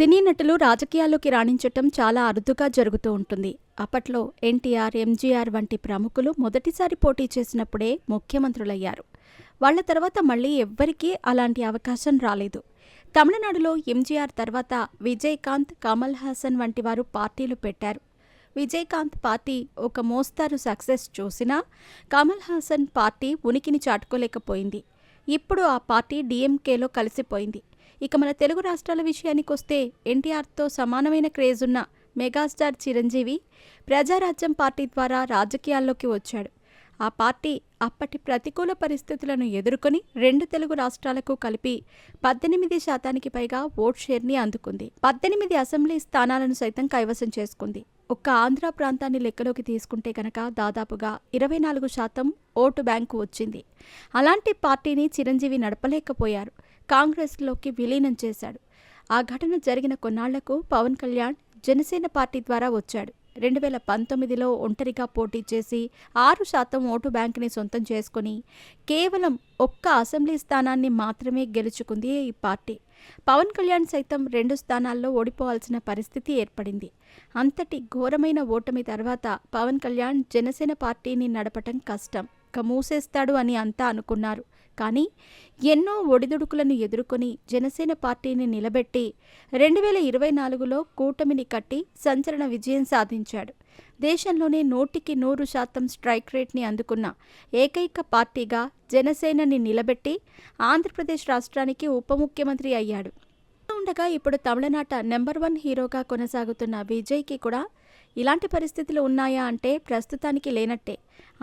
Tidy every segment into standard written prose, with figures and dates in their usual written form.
సినీ నటులు రాజకీయాల్లోకి రాణించటం చాలా అరుదుగా జరుగుతూ ఉంటుంది. అప్పట్లో ఎన్టీఆర్, ఎంజీఆర్ వంటి ప్రముఖులు మొదటిసారి పోటీ చేసినప్పుడే ముఖ్యమంత్రులయ్యారు. వాళ్ల తర్వాత మళ్లీ ఎవ్వరికీ అలాంటి అవకాశం రాలేదు. తమిళనాడులో ఎంజీఆర్ తర్వాత విజయకాంత్, కమల్ హాసన్ వంటి వారు పార్టీలు పెట్టారు. విజయకాంత్ పార్టీ ఒక మోస్తారు సక్సెస్ చూసినా కమల్ హాసన్ పార్టీ ఉనికిని చాటుకోలేకపోయింది. ఇప్పుడు ఆ పార్టీ డీఎంకేలో కలిసిపోయింది. ఇక మన తెలుగు రాష్ట్రాల విషయానికొస్తే ఎన్టీఆర్తో సమానమైన క్రేజ్ ఉన్న మెగాస్టార్ చిరంజీవి ప్రజారాజ్యం పార్టీ ద్వారా రాజకీయాల్లోకి వచ్చాడు. ఆ పార్టీ అప్పటి ప్రతికూల పరిస్థితులను ఎదుర్కొని రెండు తెలుగు రాష్ట్రాలకు కలిపి 18% పైగా ఓట్ షేర్ని అందుకుంది. 18 అసెంబ్లీ స్థానాలను సైతం కైవసం చేసుకుంది. ఒక్క ఆంధ్ర ప్రాంతాన్ని లెక్కలోకి తీసుకుంటే కనుక దాదాపుగా 24% ఓటు బ్యాంకు వచ్చింది. అలాంటి పార్టీని చిరంజీవి నడపలేకపోయారు. కాంగ్రెస్లోకి విలీనం చేశాడు. ఆ ఘటన జరిగిన కొన్నాళ్లకు పవన్ కళ్యాణ్ జనసేన పార్టీ ద్వారా వచ్చాడు. 2019లో ఒంటరిగా పోటీ చేసి 6% ఓటు బ్యాంకుని సొంతం చేసుకుని కేవలం ఒక్క అసెంబ్లీ స్థానాన్ని మాత్రమే గెలుచుకుంది ఈ పార్టీ. పవన్ కళ్యాణ్ సైతం 2 స్థానాల్లో ఓడిపోవాల్సిన పరిస్థితి ఏర్పడింది. అంతటి ఘోరమైన ఓటమి తర్వాత పవన్ కళ్యాణ్ జనసేన పార్టీని నడపటం కష్టం, మూసేస్తాడు అని అంతా అనుకున్నారు. కానీ ఎన్నో ఒడిదుడుకులను ఎదుర్కొని జనసేన పార్టీని నిలబెట్టి 2024లో కూటమిని కట్టి సంచలన విజయం సాధించాడు. దేశంలోనే 100% స్ట్రైక్ రేట్ని అందుకున్న ఏకైక పార్టీగా జనసేనని నిలబెట్టి ఆంధ్రప్రదేశ్ రాష్ట్రానికి ఉప ముఖ్యమంత్రి అయ్యాడు. ఉండగా ఇప్పుడు తమిళనాట నెంబర్ 1 హీరోగా కొనసాగుతున్న విజయ్కి కూడా ఇలాంటి పరిస్థితులు ఉన్నాయా అంటే ప్రస్తుతానికి లేనట్టే.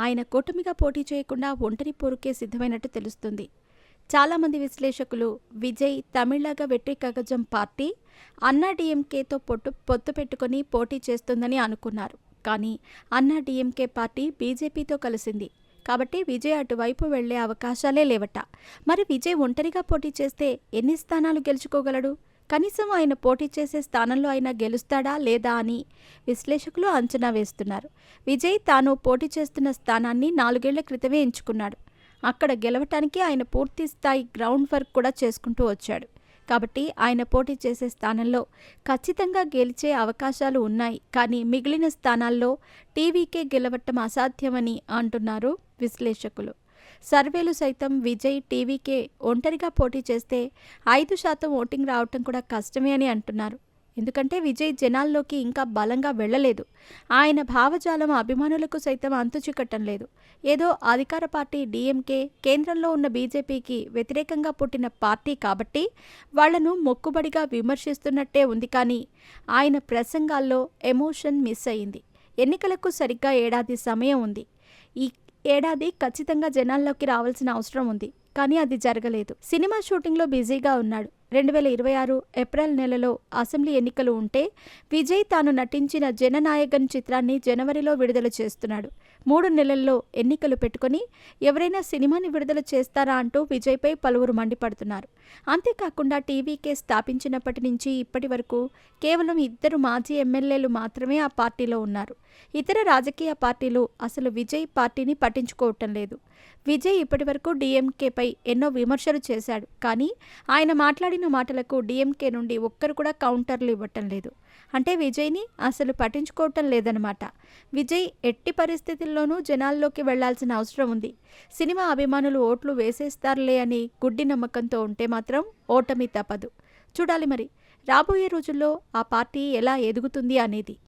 ఆయన కూటమిగా పోటీ చేయకుండా ఒంటరి పోరుకే సిద్ధమైనట్టు తెలుస్తుంది. చాలామంది విశ్లేషకులు విజయ్ తమిళగా వెట్రి కగజం పార్టీ అన్నా డీఎంకేతో పొత్తు పెట్టుకుని పోటీ చేస్తుందని అనుకున్నారు. కానీ అన్నా డీఎంకే పార్టీ బీజేపీతో కలిసింది కాబట్టి విజయ్ అటువైపు వెళ్లే అవకాశాలే లేవట. మరి విజయ్ ఒంటరిగా పోటీ చేస్తే ఎన్ని స్థానాలు గెలుచుకోగలడు? కనీసం ఆయన పోటీ చేసే స్థానంలో ఆయన గెలుస్తాడా లేదా అని విశ్లేషకులు అంచనా వేస్తున్నారు. విజయ్ తాను పోటీ చేస్తున్న స్థానాన్ని 4 ఏళ్ల క్రితమే ఎంచుకున్నాడు. అక్కడ గెలవటానికి ఆయన పూర్తి స్థాయి గ్రౌండ్ వర్క్ కూడా చేసుకుంటూ వచ్చాడు. కాబట్టి ఆయన పోటీ చేసే స్థానంలో ఖచ్చితంగా గెలిచే అవకాశాలు ఉన్నాయి. కానీ మిగిలిన స్థానాల్లో టీవీకే గెలవటం అసాధ్యమని అంటున్నారు విశ్లేషకులు. సర్వేలు సైతం విజయ్ టీవీకే ఒంటరిగా పోటీ చేస్తే 5% ఓటింగ్ రావటం కూడా కష్టమే అని అంటున్నారు. ఎందుకంటే విజయ్ జనాల్లోకి ఇంకా బలంగా వెళ్లలేదు. ఆయన భావజాలం అభిమానులకు సైతం అంతుచిక్కటం లేదు. ఏదో అధికార పార్టీ డీఎంకే కేంద్రంలో ఉన్న బీజేపీకి వ్యతిరేకంగా పుట్టిన పార్టీ కాబట్టి వాళ్లను మొక్కుబడిగా విమర్శిస్తున్నట్టే ఉంది. కానీ ఆయన ప్రసంగాల్లో ఎమోషన్ మిస్ అయింది. ఎన్నికలకు సరిగ్గా ఏడాది సమయం ఉంది. ఈ ఏడాది ఖచ్చితంగా జనాల్లోకి రావాల్సిన అవసరం ఉంది. కానీ అది జరగలేదు. సినిమా షూటింగ్లో బిజీగా ఉన్నాడు. 2026 ఏప్రిల్ నెలలో అసెంబ్లీ ఎన్నికలు ఉంటే విజయ్ తాను నటించిన జననాయకన్ చిత్రాన్ని జనవరిలో విడుదల చేస్తున్నాడు. 3 నెలల్లో ఎన్నికలు పెట్టుకుని ఎవరైనా సినిమాని విడుదల చేస్తారా అంటూ విజయ్పై పలువురు మండిపడుతున్నారు. అంతేకాకుండా టీవీకే స్థాపించినప్పటి నుంచి ఇప్పటి వరకు కేవలం 2 మాజీ ఎమ్మెల్యేలు మాత్రమే ఆ పార్టీలో ఉన్నారు. ఇతర రాజకీయ పార్టీలు అసలు విజయ్ పార్టీని పట్టించుకోవటం లేదు. విజయ్ ఇప్పటి వరకు డీఎంకేపై ఎన్నో విమర్శలు చేశాడు. కానీ ఆయన మాట్లాడిన మాటలకు డీఎంకే నుండి ఒక్కరు కూడా కౌంటర్లు ఇవ్వటం లేదు. అంటే విజయ్ని అసలు పట్టించుకోవటం లేదన్నమాట. విజయ్ ఎట్టి పరిస్థితుల్లోనూ జనాల్లోకి వెళ్లాల్సిన అవసరం ఉంది. సినిమా అభిమానులు ఓట్లు వేసేస్తారులే అని గుడ్డి నమ్మకంతో ఉంటే మాత్రం ఓటమి తప్పదు. చూడాలి మరి రాబోయే రోజుల్లో ఆ పార్టీ ఎలా ఎదుగుతుంది అనేది.